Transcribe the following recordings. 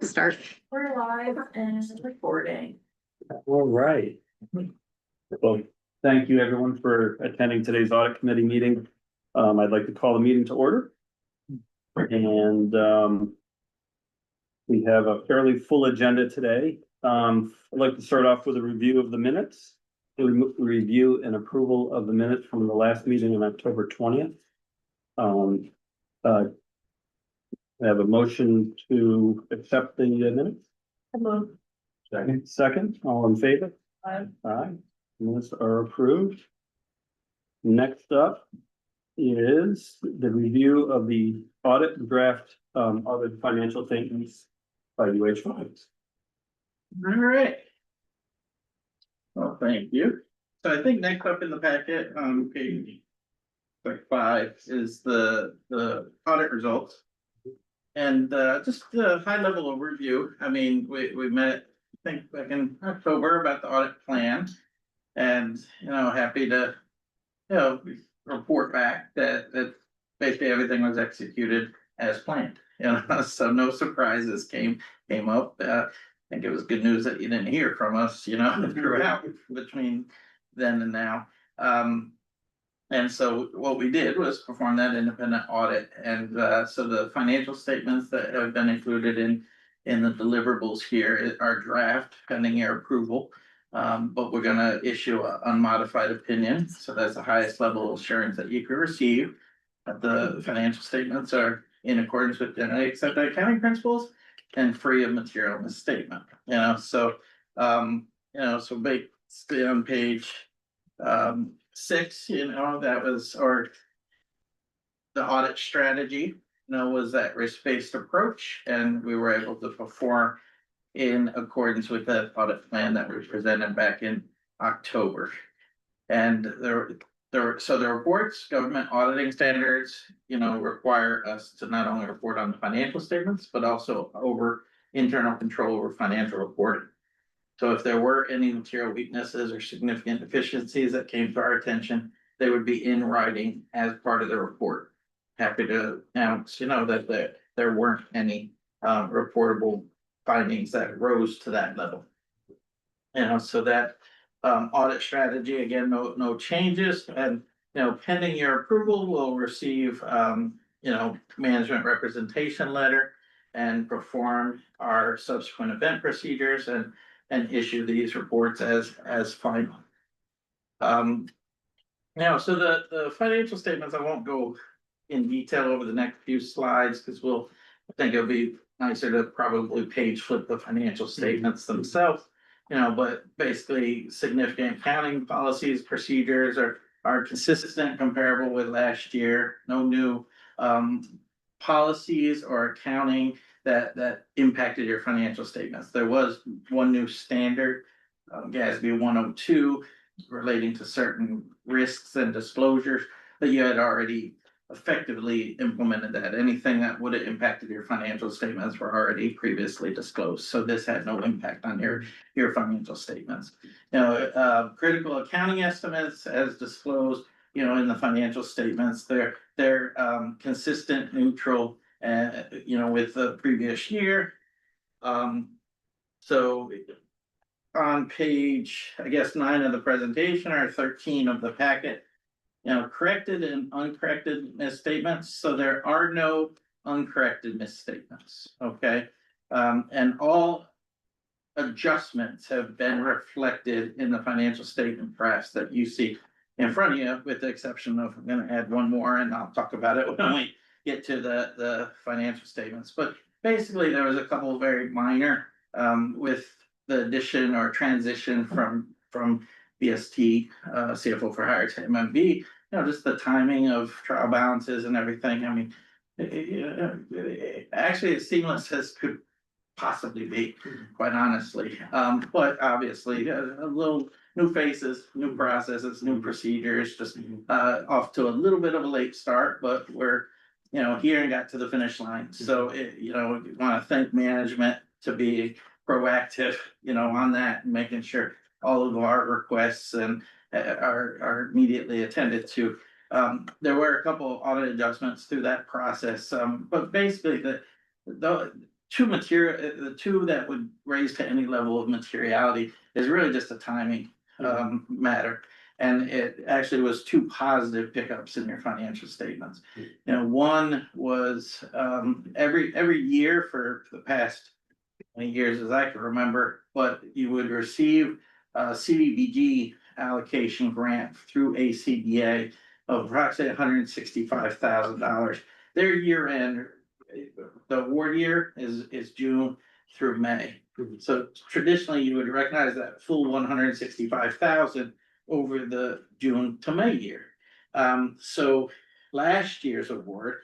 Start. We're live and recording. All right. Well, thank you everyone for attending today's audit committee meeting. I'd like to call the meeting to order. And we have a fairly full agenda today. I'd like to start off with a review of the minutes. Review and approval of the minutes from the last meeting on October 20th. I have a motion to accept the minutes. Hello. Second, all in favor? Aye. Aye, minutes are approved. Next up is the review of the audit draft, audit financial statements by UH5. All right. Well, thank you. So I think next up in the packet, page like 5 is the audit results. And just a high level overview. I mean, we met, I think back in October about the audit plan. And, happy to, report back that basically everything was executed as planned. So no surprises came up. I think it was good news that you didn't hear from us, throughout between then and now. And so what we did was perform that independent audit. And so the financial statements that have been included in the deliverables here are draft pending your approval. But we're going to issue an unmodified opinion. So that's the highest level of assurance that you can receive. That the financial statements are in accordance with generally accepted accounting principles and free of material misstatement. So basically on page 6, that was, or the audit strategy, was that risk-based approach, and we were able to perform in accordance with the audit plan that was presented back in October. And so the reports, government auditing standards, require us to not only report on the financial statements, but also over internal control over financial reporting. So if there were any material weaknesses or significant deficiencies that came to our attention, they would be in writing as part of the report. Happy to announce, that there weren't any reportable findings that rose to that level. So that audit strategy, again, no changes, and pending your approval, we'll receive management representation letter and perform our subsequent event procedures and issue these reports as final. So the financial statements, I won't go in detail over the next few slides because I think it'll be nicer to probably page flip the financial statements themselves. But basically significant accounting policies, procedures are consistent, comparable with last year. No new policies or accounting that impacted your financial statements. There was one new standard, GASB 102, relating to certain risks and disclosures, but you had already effectively implemented that. Anything that would have impacted your financial statements were already previously disclosed. So this had no impact on your financial statements. Critical accounting estimates as disclosed, in the financial statements, they're consistent, neutral, with the previous year. So on page, I guess, 9 of the presentation or 13 of the packet, corrected and uncorrected misstatements. So there are no uncorrected misstatements. Okay. And all adjustments have been reflected in the financial statement drafts that you see in front of you, with the exception of, I'm going to add one more and I'll talk about it when we get to the financial statements. But basically there was a couple of very minor with the addition or transition from BST, CFO for hire, to MMB, just the timing of trial balances and everything. I mean, actually as seamless as could possibly be, quite honestly. But obviously a little new faces, new processes, new procedures, just off to a little bit of a late start, but we're here and got to the finish line. So we want to thank management to be proactive, on that, and making sure all of our requests and are immediately attended to. There were a couple of audit adjustments through that process, but basically the the two that would raise to any level of materiality is really just a timing matter. And it actually was two positive pickups in your financial statements. You know, one was every year for the past many years as I can remember, but you would receive a CDBG allocation grant through ACDA of approximately $165,000. Their year end, the award year is June through May. So traditionally, you would recognize that full 165,000 over the June to May year. So last year's award,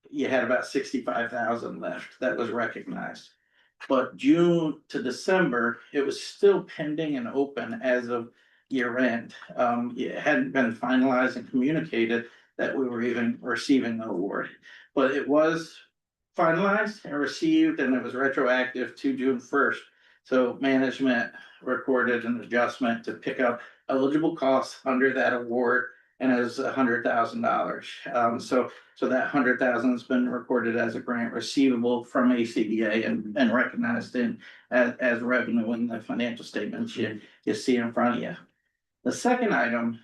you had about 65,000 left that was recognized. But June to December, it was still pending and open as of year end. It hadn't been finalized and communicated that we were even receiving the award. But it was finalized and received, and it was retroactive to June 1st. So management recorded an adjustment to pick up eligible costs under that award, and it was $100,000. So that 100,000 has been recorded as a grant receivable from ACDA and recognized as revenue in the financial statements you see in front of you. The second item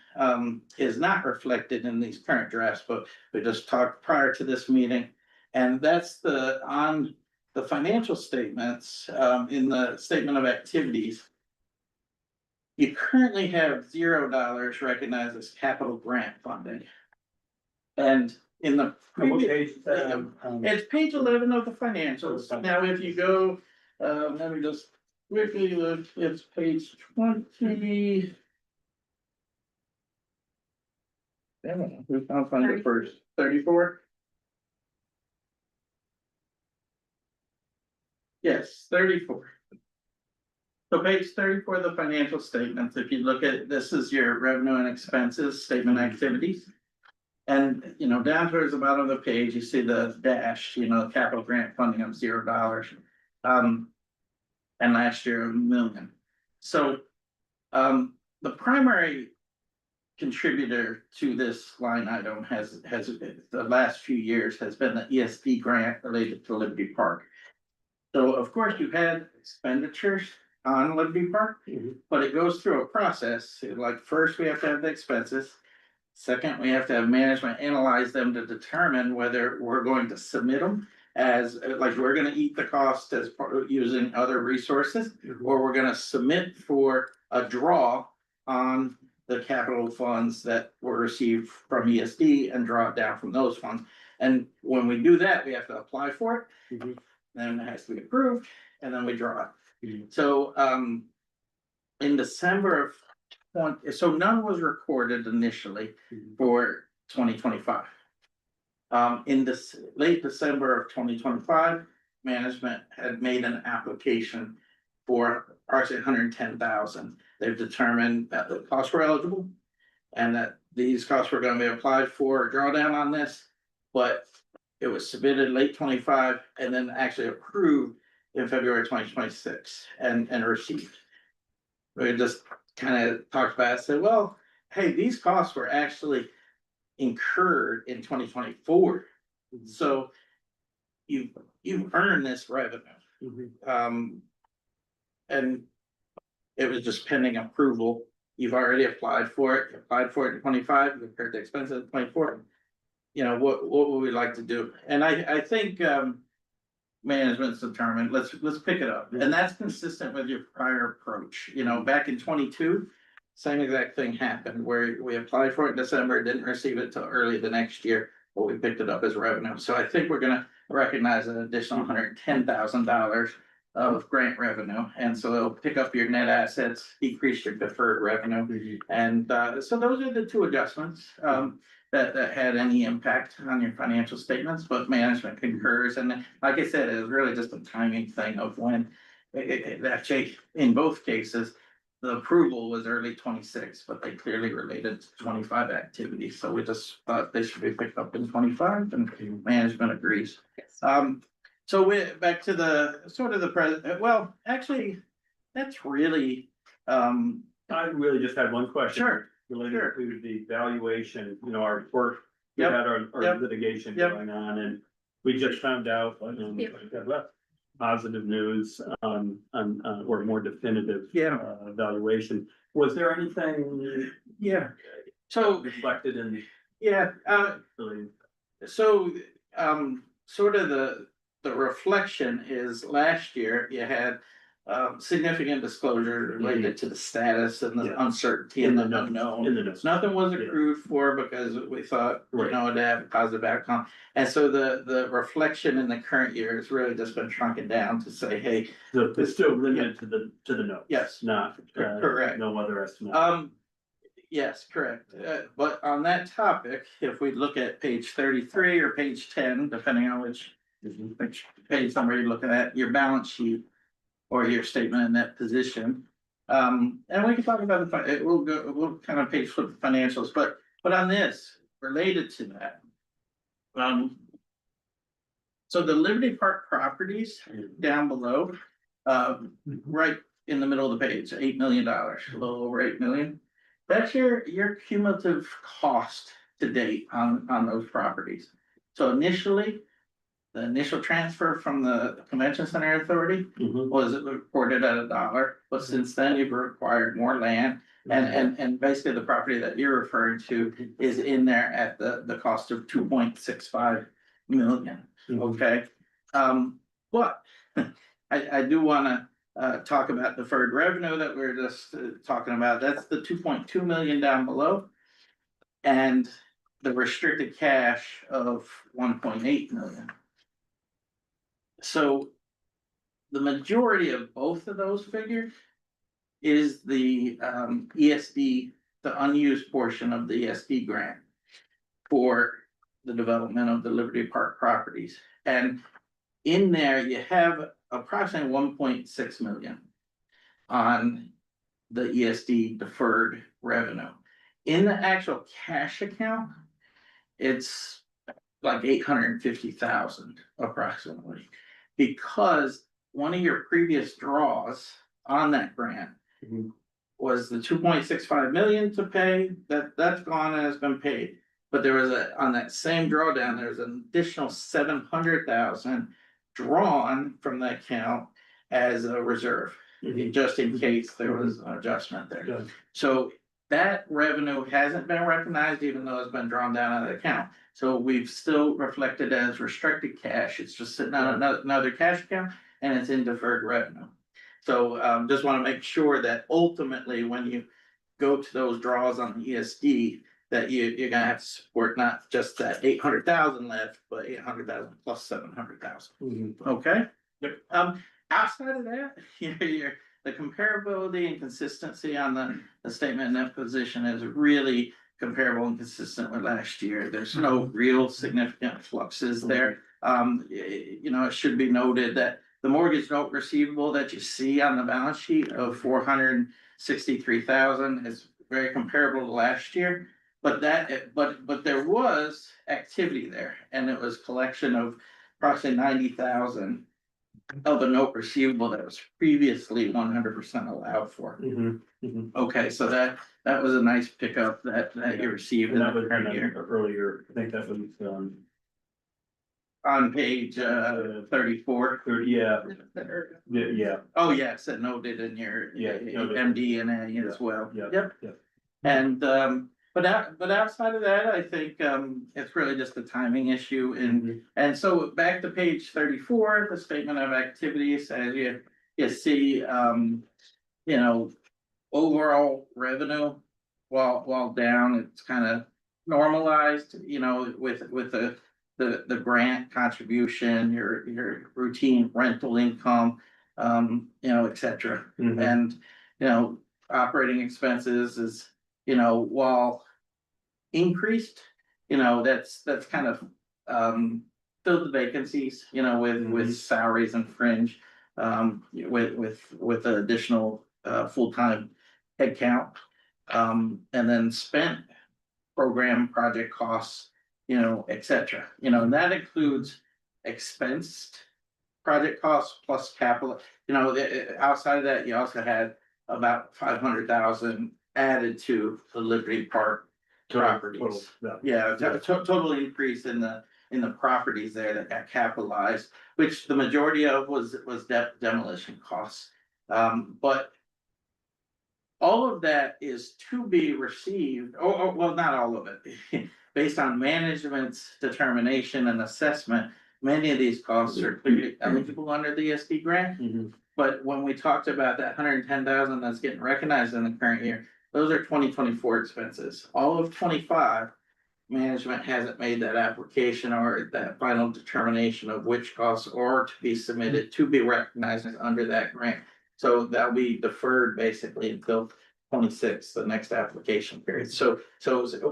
is not reflected in these current drafts, but we just talked prior to this meeting. And that's on the financial statements, in the statement of activities. You currently have $0 recognized as capital grant funding. And in the previous, it's page 11 of the financials. Now, if you go, let me just quickly look, it's page 20. I'll find it first. 34. Yes, 34. So page 34 of the financial statements, if you look at, this is your revenue and expenses statement activities. And, you know, down towards the bottom of the page, you see the dash, you know, capital grant funding of $0. And last year, $1 million. So, the primary contributor to this line item has the last few years has been the ESD grant related to Liberty Park. So of course you had expenditures on Liberty Park, but it goes through a process. Like first we have to have the expenses. Second, we have to have management analyze them to determine whether we're going to submit them as like we're going to eat the cost as part of using other resources, or we're going to submit for a draw on the capital funds that were received from ESD and draw it down from those funds. And when we do that, we have to apply for it. Then it has to be approved, and then we draw it. So in December of 20, so none was recorded initially for 2025. In this late December of 2025, management had made an application for approximately 110,000. They've determined that the costs were eligible and that these costs were going to be applied for a drawdown on this, but it was submitted late 25 and then actually approved in February 2026 and received. We just kind of talked about it, said, well, hey, these costs were actually incurred in 2024. So you've earned this revenue. And it was just pending approval. You've already applied for it, in 25, you incurred the expenses in 24. You know, what would we like to do? And I think management's determined, let's pick it up. And that's consistent with your prior approach. You know, back in 22, same exact thing happened where we applied for it in December, didn't receive it till early the next year, but we picked it up as revenue. So I think we're gonna recognize an additional $110,000 of grant revenue. And so it'll pick up your net assets, decrease your deferred revenue. And so those are the two adjustments that had any impact on your financial statements, but management concurs. And like I said, it was really just a timing thing of when it actually, in both cases, the approval was early 26, but they clearly related to 25 activities. So we just thought they should be picked up in 25 and management agrees. So we're back to the sort of the present. Well, actually, that's really. I really just had one question. Sure. Related to the valuation, you know, our work, we had our litigation going on, and we just found out, positive news or more definitive. Yeah. Evaluation. Was there anything Yeah. So, reflected in yeah, the? so, sort of the reflection is last year you had. Significant disclosure related to the status and the Yeah. uncertainty and the unknown. In the notes. Nothing was Yeah. accrued for because we thought, you Right. know, it'd have a positive outcome. And so the reflection in the current year has really just been shrunken down to say, hey. So it's still limited to the notes. Yes. Not. Correct. No other estimate. Yes, correct. But on that topic, if we look at page 33 or page 10, depending on which page number you're looking at, your balance sheet. Or your statement in that position. And we can talk about we'll kind of page flip the financials, but on this, related to that. So the Liberty Park properties down below, right in the middle of the page, $8 million, a little over 8 million. That's your cumulative cost to date on those properties. So initially, the initial transfer from the Convention Center Authority was reported at $1, but since then you've required more land. And basically the property that you're referring to is in there at the cost of 2.65 million, okay? But I do wanna talk about deferred revenue that we were just talking about. That's the 2.2 million down below. And the restricted cash of 1.8 million. So the majority of both of those figures is the ESD, the unused portion of the ESD grant for the development of the Liberty Park properties. And in there, you have approximately 1.6 million on the ESD deferred revenue. In the actual cash account, it's like 850,000 approximately. Because one of your previous draws on that grant was the 2.65 million to pay, that's gone and has been paid. But there was on that same drawdown, there's an additional 700,000 drawn from the account as a reserve, just in case there was an adjustment there. Good. So that revenue hasn't been recognized, even though it's been drawn down out of the account. So we've still reflected as restricted cash. It's just sitting on another cash account and it's in deferred revenue. So just want to make sure that ultimately when you go to those draws on the ESD, that you're gonna have to support not just that 800,000 left, but 800,000 plus 700,000. Okay? Yep. Outside of that, the comparability and consistency on the statement in that position is really comparable and consistent with last year. There's no real significant fluxes there. It should be noted that the mortgage note receivable that you see on the balance sheet of 463,000 is very comparable to last year. But there was activity there, and it was collection of approximately 90,000 of a note receivable that was previously 100% allowed for. Okay, so that was a nice pickup that you received in And that the was current year. earlier, I think that was On page 34. yeah. Oh, yeah, it said noted in your noted. MD and A as well. Yeah. Yep. Yeah. And but outside of that, I think it's really just a timing issue. And so back to page 34, the statement of activities, as you see, overall revenue, while down, it's kind of normalized, with the grant contribution, your routine rental income, et cetera. And, operating expenses is, while increased, that's kind of filled the vacancies, with salaries and fringe, with the additional full-time headcount. And then spent program project costs, et cetera, and that includes expensed project costs plus capital. Outside of that, you also had about 500,000 added to the Liberty Park properties. Total, Yeah, total increase in the in the properties there that got capitalized, which the majority of was demolition costs. But all of that is to be received, or well, not all of it, based on management's determination and assessment. Many of these costs are clearly eligible under the ESD grant. Mhm. But when we talked about that 110,000 that's getting recognized in the current year, those are 2024 expenses. All of 25, management hasn't made that application or that final determination of which costs are to be submitted to be recognized under that grant. So that'll be deferred basically until 26, the next application period. So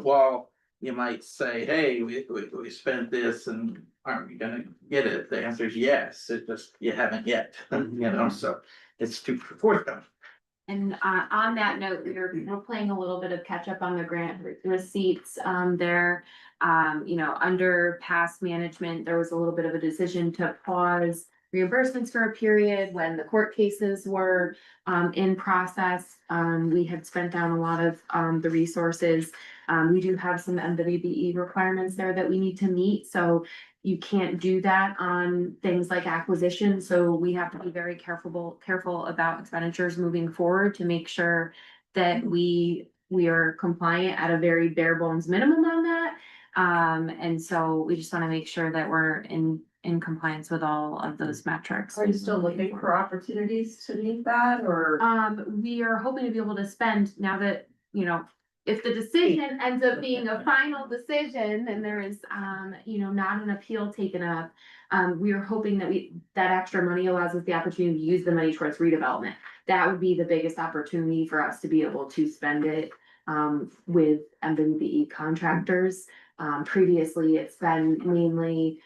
while you might say, hey, we spent this and aren't we gonna get it? The answer is yes, it just, you haven't yet, you know, so it's too forthcoming. And on that note, we're playing a little bit of catch up on the grant receipts. There, you know, under past management, there was a little bit of a decision to pause reimbursements for a period when the court cases were in process. We had spent down a lot of the resources. We do have some MWBE requirements there that we need to meet, so you can't do that on things like acquisition, so we have to be very careful about expenditures moving forward to make sure that we are compliant at a very bare bones minimum on that. And so we just want to make sure that we're in compliance with all of those metrics. Are you still looking for opportunities to meet that, or? We are hoping to be able to spend now that, you know, if the decision ends up being a final decision and there is, you know, not an appeal taken up, we are hoping that that extra money allows us the opportunity to use the money towards redevelopment. That would be the biggest opportunity for us to be able to spend it, with MWBE contractors. Previously, it's been mainly,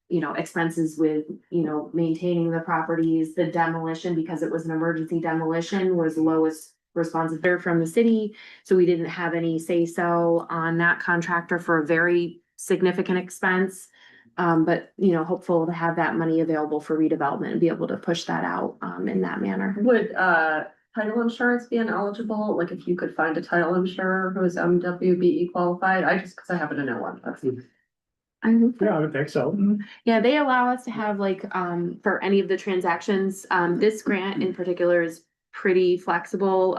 you know, expenses with, you know, maintaining the properties, the demolition, because it was an emergency demolition, was lowest responsibility from the city. So we didn't have any say so on that contractor for a very significant expense. But, you know, hopeful to have that money available for redevelopment and be able to push that out, in that manner. Would title insurance be ineligible, like if you could find a title insurer who is MWBE qualified? Cause I happen to know one. Yeah, I would think so. Yeah, they allow us to have like, for any of the transactions, this grant in particular is pretty flexible,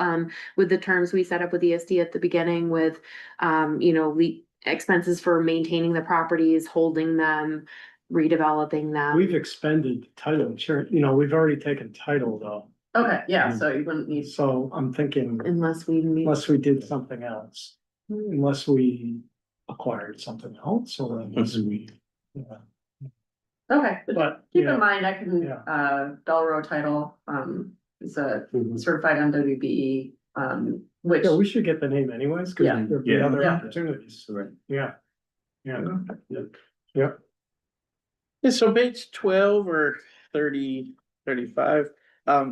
with the terms we set up with ESD at the beginning with, you know, expenses for maintaining the properties, holding them, redeveloping them. We've expended title insurance, you know, we've already taken title though. Okay, yeah, so you wouldn't need. So I'm thinking Unless we meet. unless we did something else, unless we acquired something else or unless we. Yeah. Okay, But, keep yeah, in mind, I can, Yeah. Delro title, is a Mhm. certified MWBE, which. Yeah, we should get the name anyways, cause Yeah. there'd be Yeah. other Yeah. opportunities. Right. Yeah. Yeah. Yeah, so page 12 or 30, 35,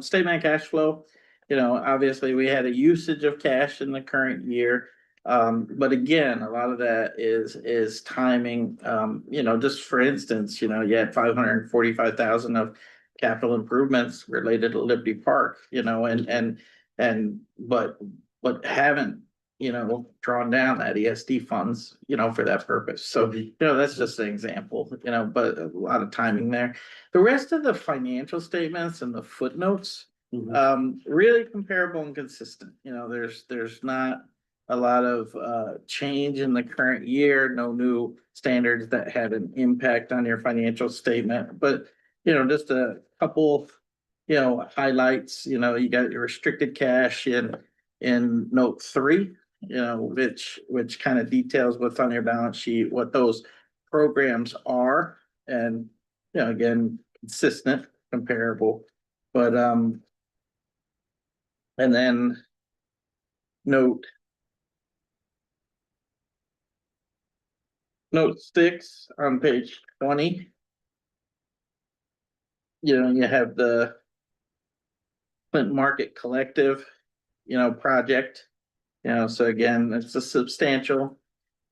statement of cash flow. You know, obviously, we had a usage of cash in the current year. But again, a lot of that is timing. You know, just for instance, you know, you had 545,000 of capital improvements related to Liberty Park, you know, but haven't, you know, drawn down that ESD funds, you know, for that purpose. So, you know, that's just an example, you know, but a lot of timing there. The rest of the financial statements and the footnotes, really comparable and consistent. You know, there's not a lot of change in the current year, no new standards that had an impact on your financial statement, but you know, just a couple, you know, highlights. You know, you got your restricted cash in note 3, you know, which kind of details what's on your balance sheet, what those programs are, and you know, again, consistent, comparable, but and then note 6 on page 20. You know, you have the Clinton Market Collective, you know, project. You know, so again, it's a substantial,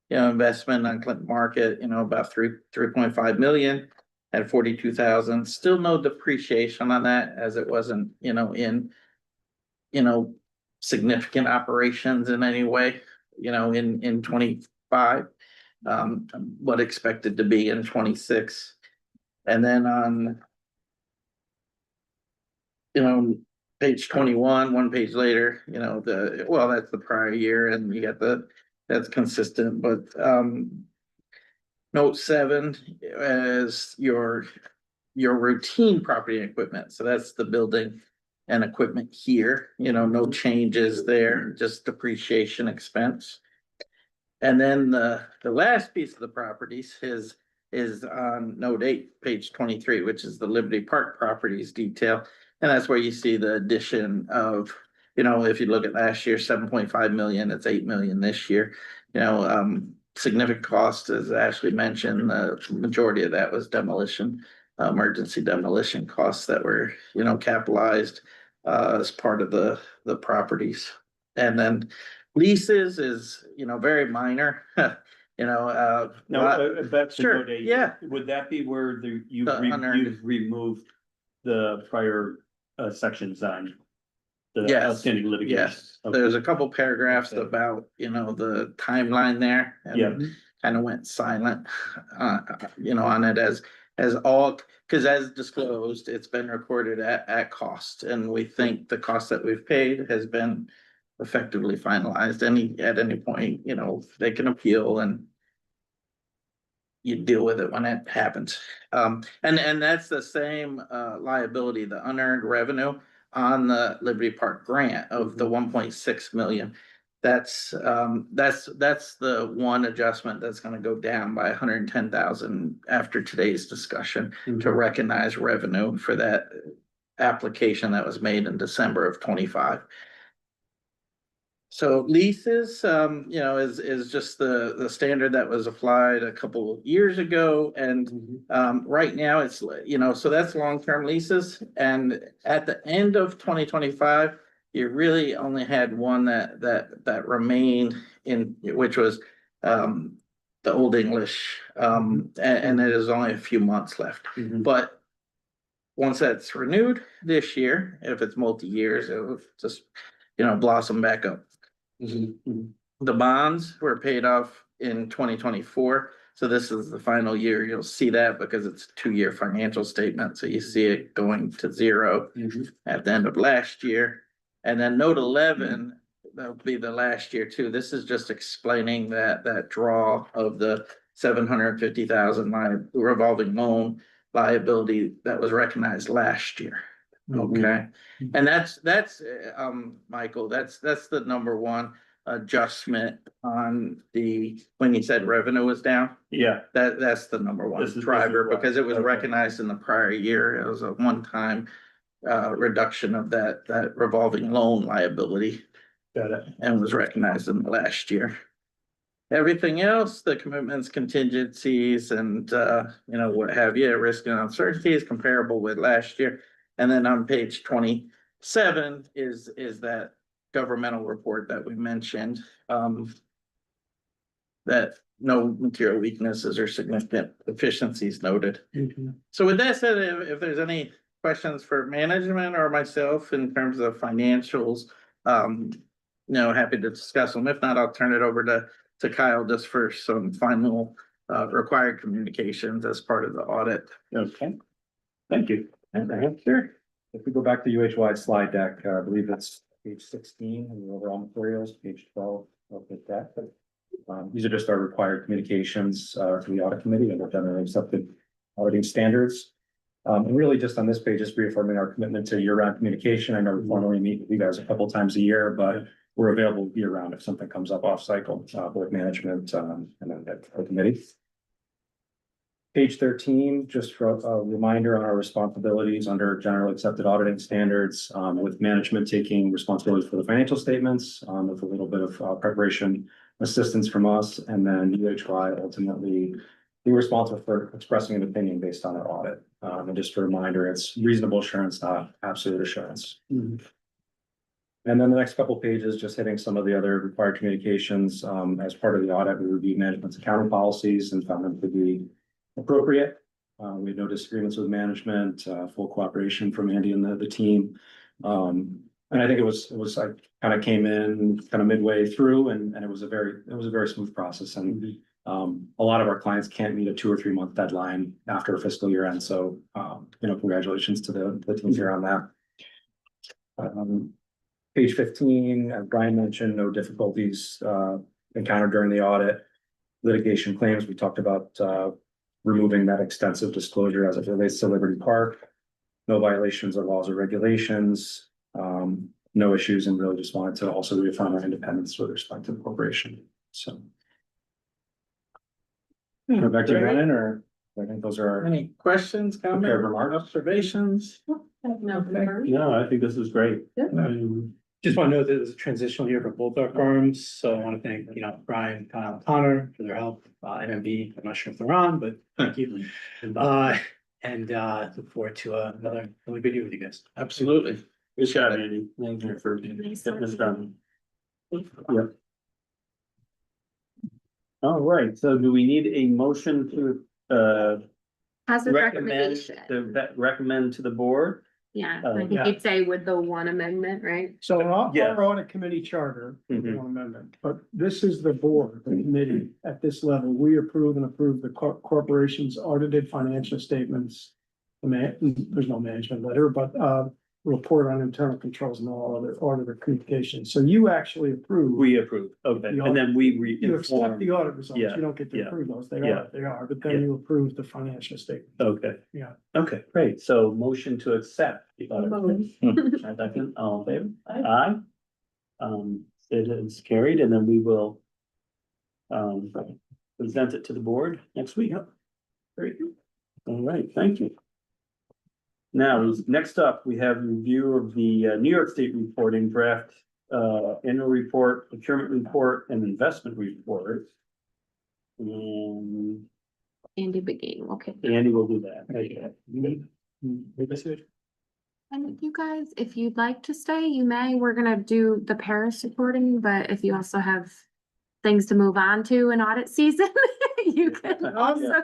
you know, investment on Clinton Market, you know, about 3.5 million at 42,000. Still no depreciation on that, as it wasn't, you know, in, you know, significant operations in any way, you know, in 25. what expected to be in 26. And then on, page 21, one page later, that's the prior year, and you got that's consistent, but note 7 as your routine property and equipment, so that's the building and equipment here, no changes there, just depreciation expense. And then the last piece of the properties is on note 8, page 23, which is the Liberty Park properties detail. And that's where you see the addition of, if you look at last year, 7.5 million, it's 8 million this year. Significant cost, as Ashley mentioned, the majority of that was demolition, emergency demolition costs that were, capitalized as part of the properties. And then leases is, very minor, Now, back to Sure, note 8, yeah. would that be where you've unearned. removed the prior sections on the Yes, outstanding litigation? Yes, Okay. there's a couple paragraphs Okay. about, the timeline there. And Yeah. kind of went silent, on it as all, because as disclosed, it's been recorded at cost. And we think the cost that we've paid has been effectively finalized. At any point, they can appeal and you deal with it when it happens. And that's the same liability, the unearned revenue on the Liberty Park grant of the 1.6 million. That's the one adjustment that's gonna go down by 110,000 after today's discussion to recognize revenue for that application that was made in December of 25. So leases, is just the standard that was applied a couple of years ago, and right now it's, so that's long-term leases. And at the end of 2025, you really only had one that remained in, which was the Old English, and it is only a few months left. But once that's renewed this year, if it's multi-years, it will just, blossom back up. The bonds were paid off in 2024, so this is the final year. You'll see that because it's a 2-year financial statement, so you see it going to 0 at the end of last year. And then note 11, that'll be the last year too. This is just explaining that draw of the 750,000 revolving loan liability that was recognized last year. Okay, and that's Michael, that's the number one adjustment on when you said revenue was down. Yeah. That's the number one driver, because it was recognized in the prior year. It was a one-time reduction of that revolving loan liability. Got it. And was recognized in the last year. Everything else, the commitments, contingencies, and what have you, risk and uncertainty is comparable with last year. And then on page 27 is that governmental report that we mentioned, that no material weaknesses or significant deficiencies noted. So with that said, if there's any questions for management or myself in terms of financials, happy to discuss them. If not, I'll turn it over to Kyle just for some final required communications as part of the audit. Okay. Thank you. Sure. If we go back to UHY slide deck, I believe it's page 16 in the overall materials, page 12 of the deck. These are just our required communications to the audit committee under generally accepted auditing standards. And really just on this page, just reaffirming our commitment to year-round communication. I know we formally meet with you guys a couple times a year, but we're available year-round if something comes up off cycle, board management and then the committee. Page 13, just for a reminder on our responsibilities under generally accepted auditing standards, with management taking responsibility for the financial statements, with a little bit of preparation assistance from us, and then UHY ultimately being responsible for expressing an opinion based on our audit. And just a reminder, it's reasonable assurance, not absolute assurance. And then the next couple of pages, just hitting some of the other required communications. As part of the audit, we reviewed management's accounting policies and found them to be appropriate. We had no disagreements with management, full cooperation from Andy and the team. And I think it was I kind of came in kind of midway through, and it was a very smooth process. And A lot of our clients can't meet a 2 or 3 month deadline after a fiscal year end, so, congratulations to the teams here on that. Page 15, as Brian mentioned, no difficulties, encountered during the audit. Litigation claims, we talked about, removing that extensive disclosure as it relates to Liberty Park. No violations of laws or regulations, no issues, and really just wanted to also reaffirm our independence with respect to the corporation, so. Go back to Ryan, or I think those are our Any questions, comments, prepared remarks. observations? No, I think this is great. Just want to note that it was a transitional year for both our firms, so I want to thank, Brian, Kyle, Connor for their help, MMB, I'm not sure if they're on, but thank you. And look forward to another really good year with you guys. Absolutely. Good job, Andy. Thank you for getting this done. Yep. All right, so do we need a motion to Positive recommend, recommendation. recommend to the board? Yeah, Oh, I think yeah. you'd say with the one amendment, right? So Yeah. our audit committee charter, Mhm. one amendment, but this is the board, the committee at this level. We approve the corporation's audited financial statements. There's no management letter, but report on internal controls and all other auditor communications. So you actually approve. We approve, okay, and then we You accept inform, the audit results. Yeah, You don't get to yeah, approve those. They yeah, are, they are, but yeah. then you approve the financial statement. okay. Yeah. Okay, great, so motion to accept. the audit. Second, all in favor? Aye. It is carried, and then we will present it to the board next week. Very good. All right, thank you. Now, next up, we have review of the New York State reporting draft, annual report, procurement report, and investment report. And Andy Begin, okay. Andy will do that. Okay. And you guys, if you'd like to stay, you may. We're gonna do the Paris reporting, but if you also have things to move on to in audit season, you can also.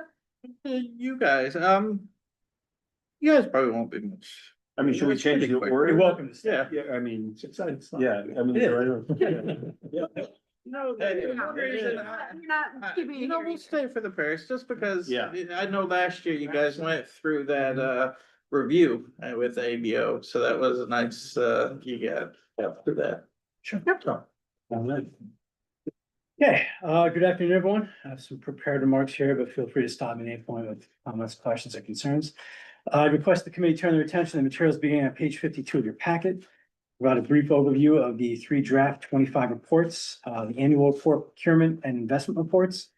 You guys, you guys probably won't be much. I mean, should we It's change pretty the quick. order? You're welcome to stay. Yeah. Yeah, I mean, It's exciting stuff. yeah, I mean. It is. Yeah. No, You're the not reason I- keeping you it know, here we'll either. stay for the Paris, just because. Yeah. I know last year you guys went through that, review with ABO, so that was a nice, you got through that. Sure. All right. Okay, good afternoon, everyone. I have some prepared remarks here, but feel free to stop me at any point with comments, questions, or concerns. I request the committee turn their attention to the materials beginning on page 52 of your packet. Provide a brief overview of the 3 draft 25 reports, the annual report, procurement, and investment reports.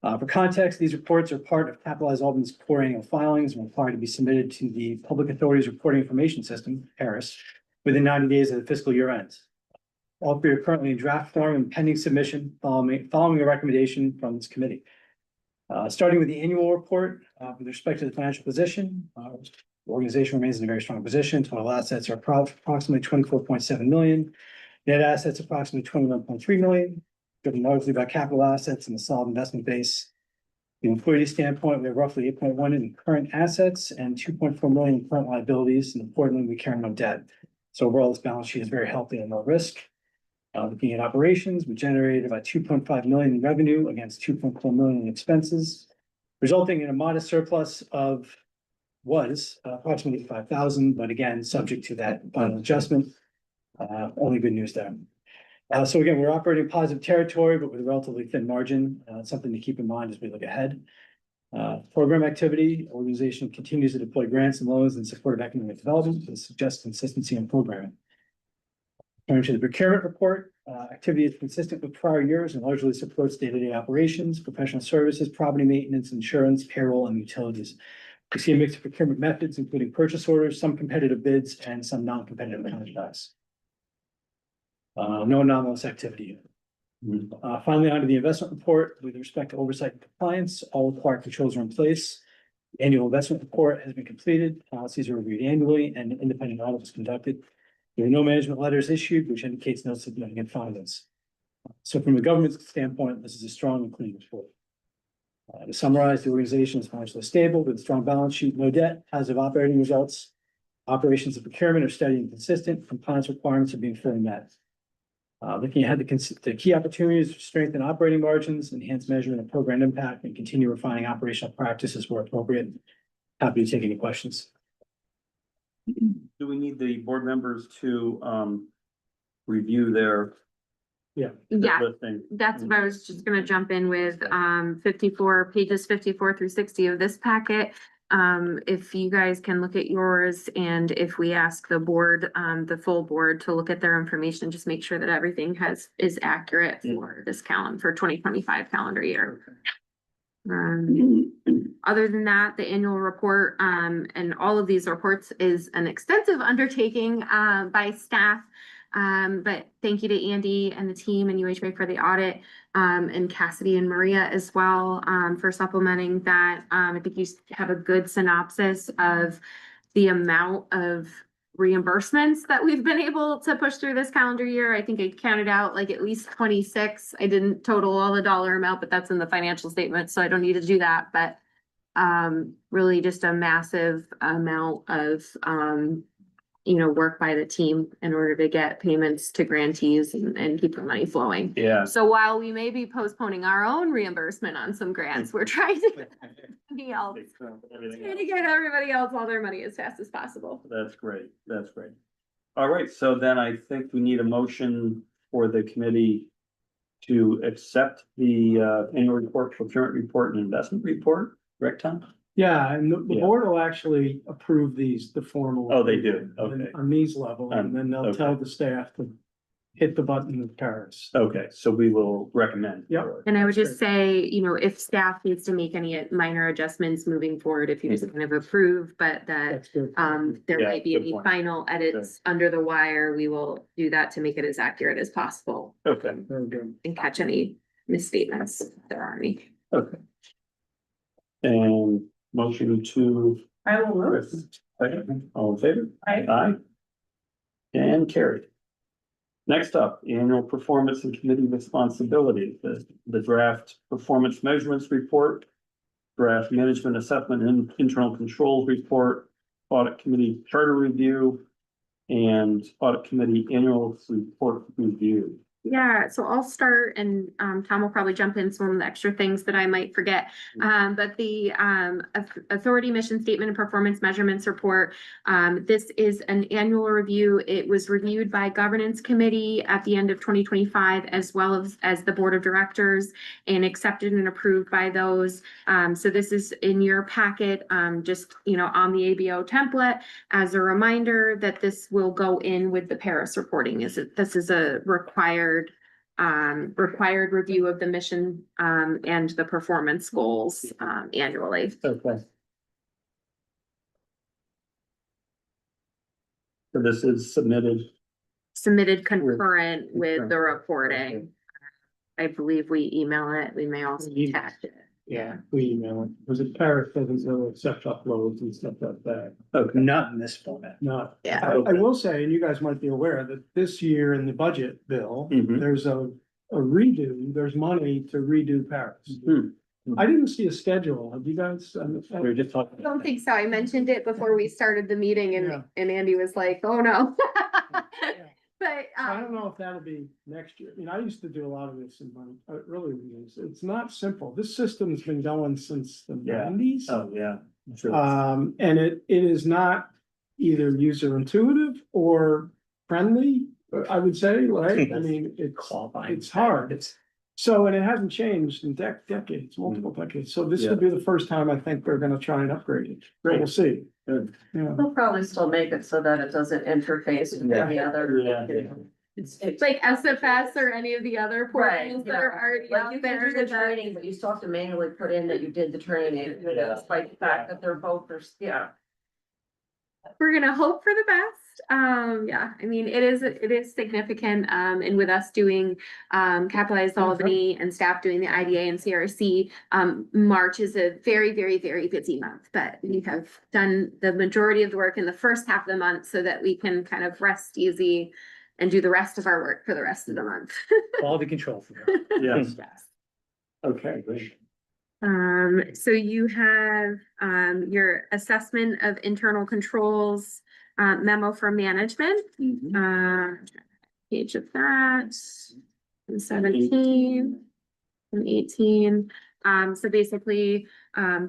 For context, these reports are part of Capitalized Albany's core annual filings and required to be submitted to the Public Authorities Reporting Information System, PARIS, within 90 days of the fiscal year end. All 3 are currently in draft form and pending submission following a recommendation from this committee. Starting with the annual report, with respect to the financial position, the organization remains in a very strong position. Total assets are approximately 24.7 million. Net assets approximately 21.3 million, driven largely by capital assets and a solid investment base. From a liquidity standpoint, we have roughly 8.1 in current assets and 2.4 million in current liabilities, and importantly, we carry no debt. So overall, this balance sheet is very healthy and low risk. Looking at operations, we generated about 2.5 million in revenue against 2.4 million in expenses, resulting in a modest surplus of approximately 5,000, but again, subject to that final adjustment. Only good news there. So again, we're operating positive territory, but with a relatively thin margin, something to keep in mind as we look ahead. Program activity, organization continues to deploy grants and loans in support of economic development to suggest consistency in programming. Turning to the procurement report, activity is consistent with prior years and largely supports day-to-day operations, professional services, property maintenance, insurance, payroll, and utilities. We see a mix of procurement methods, including purchase orders, some competitive bids, and some non-competitive contracts. No anomalous activity. Finally, onto the investment report. With respect to oversight and compliance, all required controls are in place. The annual investment report has been completed. Policies are reviewed annually, and an independent audit was conducted. There are no management letters issued, which indicates no significant findings. So from a government standpoint, this is a strong and clean report. To summarize, the organization is financially stable with a strong balance sheet, no debt, positive operating results. Operations and procurement are steady and consistent. Compliance requirements are being fully met. Looking ahead, the key opportunities to strengthen operating margins, enhance measurement of program impact, and continue refining operational practices where appropriate. Happy to take any questions. Do we need the board members to, review their? Yeah. Listing? That's what I was just gonna jump in with, 54, pages 54 through 60 of this packet. If you guys can look at yours, and if we ask the board, the full board to look at their information, just make sure that everything is accurate for this for 2025 calendar year. Other than that, the annual report, and all of these reports is an extensive undertaking, by staff. But thank you to Andy and the team and UHA for the audit, and Cassidy and Maria as well, for supplementing that. I think you have a good synopsis of the amount of reimbursements that we've been able to push through this calendar year. I think I counted out like at least 26. I didn't total all the dollar amount, but that's in the financial statement, so I don't need to do that. But really just a massive amount of work by the team in order to get payments to grantees and keep the money flowing. Yeah. So while we may be postponing our own reimbursement on some grants, we're trying to get everybody else, trying to get everybody else all their money as fast as possible. That's great. That's great. All right, so then I think we need a motion for the committee to accept the annual report, procurement report, and investment report, correct, Tom? Yeah, and the Yeah. board will actually approve the formal. Oh, they do, approval okay. On these level, and then they'll Okay. tell the staff to hit the button with Paris. Okay, so we will recommend. Yep. for it. And I would That's just say, if staff needs to make any minor adjustments moving forward, if you just kind of approve, but that That's good. there Yeah, might be good any point. final edits under the wire, we will do that to make it as accurate as possible Okay, Very good. and catch any misstatements if there are any. okay. And motion to. I will move. Second, all in favor? Aye. Aye. And carried. Next up, annual performance and committee responsibilities, the draft performance measurements report, draft management assessment and internal controls report, audit committee charter review, and audit committee annual report review. Yeah, so I'll start, and Tom will probably jump in some of the extra things that I might forget. But the authority mission statement and performance measurements report, this is an annual review. It was reviewed by governance committee at the end of 2025, as well as the board of directors, and accepted and approved by those. So this is in your packet, just on the ABO template as a reminder that this will go in with the Paris reporting. This is a required review of the mission and the performance goals annually. Okay. So this is Submitted concurrent with the Concurrent. reporting. I believe we email it. We may also attach it. Yeah, we email it. Was it Paris doesn't accept uploads and stuff like that? Okay. Not in this format. No. Yeah. I will say, and you guys might be aware that this year in the budget bill, Mhm. there's a redo, there's money to redo Paris. Hmm. I didn't see a schedule. Have you guys? We were just talking. I don't think so. I mentioned it before we started the meeting, Yeah. and Andy was like, oh no. Yeah. But I don't know if that'll be next year. I mean, I used to do a lot of this in my early years. It's not simple. This system's been going since the Yeah. 90s. Oh, yeah. Sure. And it is not either user intuitive or friendly, I would say, right? I mean, it's hard. So, and it hasn't changed in decades, multiple decades. So this will be the first time I think they're gonna try and upgrade it. Great. We'll see. Good. Yeah. They'll probably still make it so that it doesn't interface with any other. Yeah. It's like SFS or any of the other Right, portals that yeah. are already Like out you can there. do the that- training, but you still have to manually put in that you did the training, despite the fact that they're both, yeah. We're gonna hope for the best. Yeah, I mean, it is significant. And with us doing Capitalized Albany and staff doing the IDA and CRC, March is a very, very, very busy month. But we have done the majority of the work in the first half of the month so that we can kind of rest easy and do the rest of our work for the rest of the month. Quality control. Yes, Yes. okay, great. So you have, your assessment of internal controls, memo for management. page of that. And 17 and 18. So basically,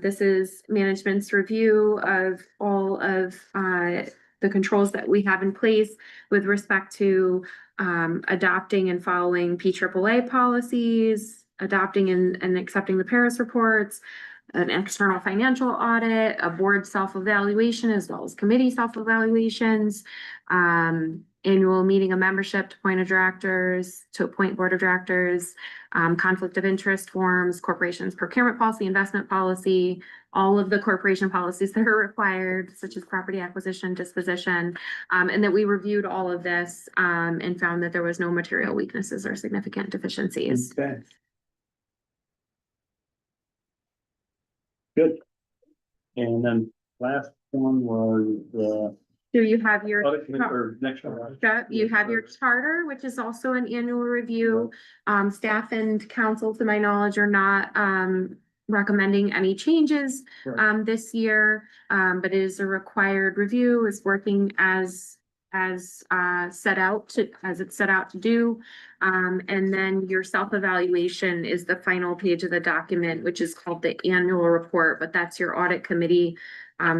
this is management's review of all of the controls that we have in place with respect to adopting and following PAAA policies, adopting and accepting the Paris reports, an external financial audit, a board self-evaluation, as well as committee self-evaluations, annual meeting of membership to appoint board of directors, conflict of interest forms, corporation's procurement policy, investment policy, all of the corporation policies that are required, such as property acquisition, disposition, and that we reviewed all of this, and found that there was no material weaknesses or significant deficiencies. Okay. Good. And then last one was the So you have your. audit committee, or next one. right? Yep, you have your charter, which is also an annual review. Staff and council, to my knowledge, are not recommending any changes Right. this year. But it is a required review, is working as it's set out to do. And then your self-evaluation is the final page of the document, which is called the annual report, but that's your audit committee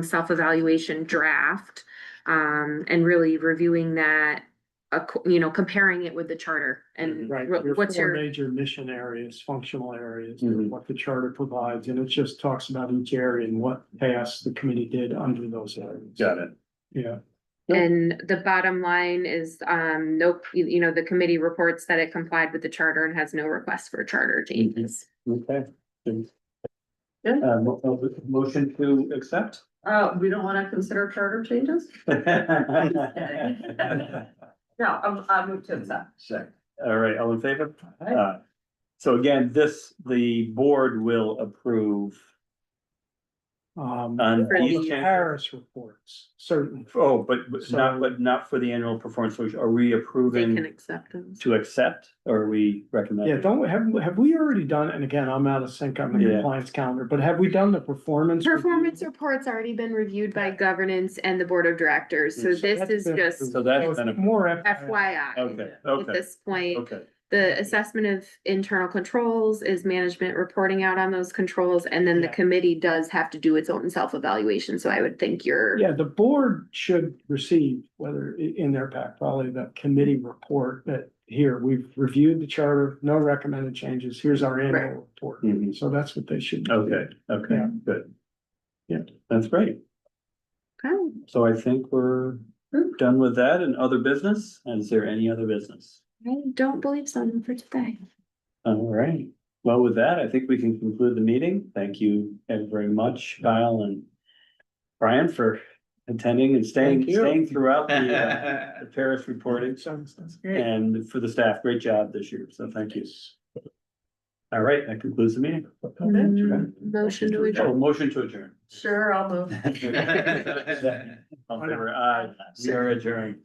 self-evaluation draft. And really reviewing that, comparing it with the charter and Right, what's four your, major mission areas, functional areas, Mhm. what the charter provides, and it just talks about each area and what tasks the committee did under those areas. Got it. Yeah, and the bottom line is, the committee reports that it complied with the charter and has no request for charter changes. Okay. Yeah. Motion to accept? We don't wanna consider charter changes? No, I move to accept. Check. All right, all in favor? So again, the board will approve on For these the changes. Harris reports, certainly. Oh, but So- not for the annual performance. So are we They can approving accept them. to accept, or are we recommending? Yeah, have we already done, and again, I'm out of sync on the Yeah. compliance calendar, but have we done the performance? review? Performance report's already been reviewed by governance and the board of directors, so So this That's is been just approved. So that's So been it's more FYI. Okay, At okay, this point, okay. the assessment of internal controls is management reporting out on those controls, and then the Yeah. committee does have to do its own self-evaluation, so I would think you're. Yeah, the board should receive, whether in their pack, probably the committee report that here, we've reviewed the charter, no recommended changes, here's our Right. annual report. Mhm. So that's what they should. do. Okay, okay, Yeah. good. Yeah. That's great. Okay. So I think we're done with that and other business. Is there any other business? I don't believe so for today. All right. Well, with that, I think we can conclude the meeting. Thank you very much, Kyle and Brian, for attending and Thank you. staying throughout the Paris reporting, That's great. and for the staff, great job this year. So thank you. All right, that concludes the meeting. Motion to Oh, adjourn. motion to adjourn. Sure, I'll move. All in favor? Aye. We are adjourned.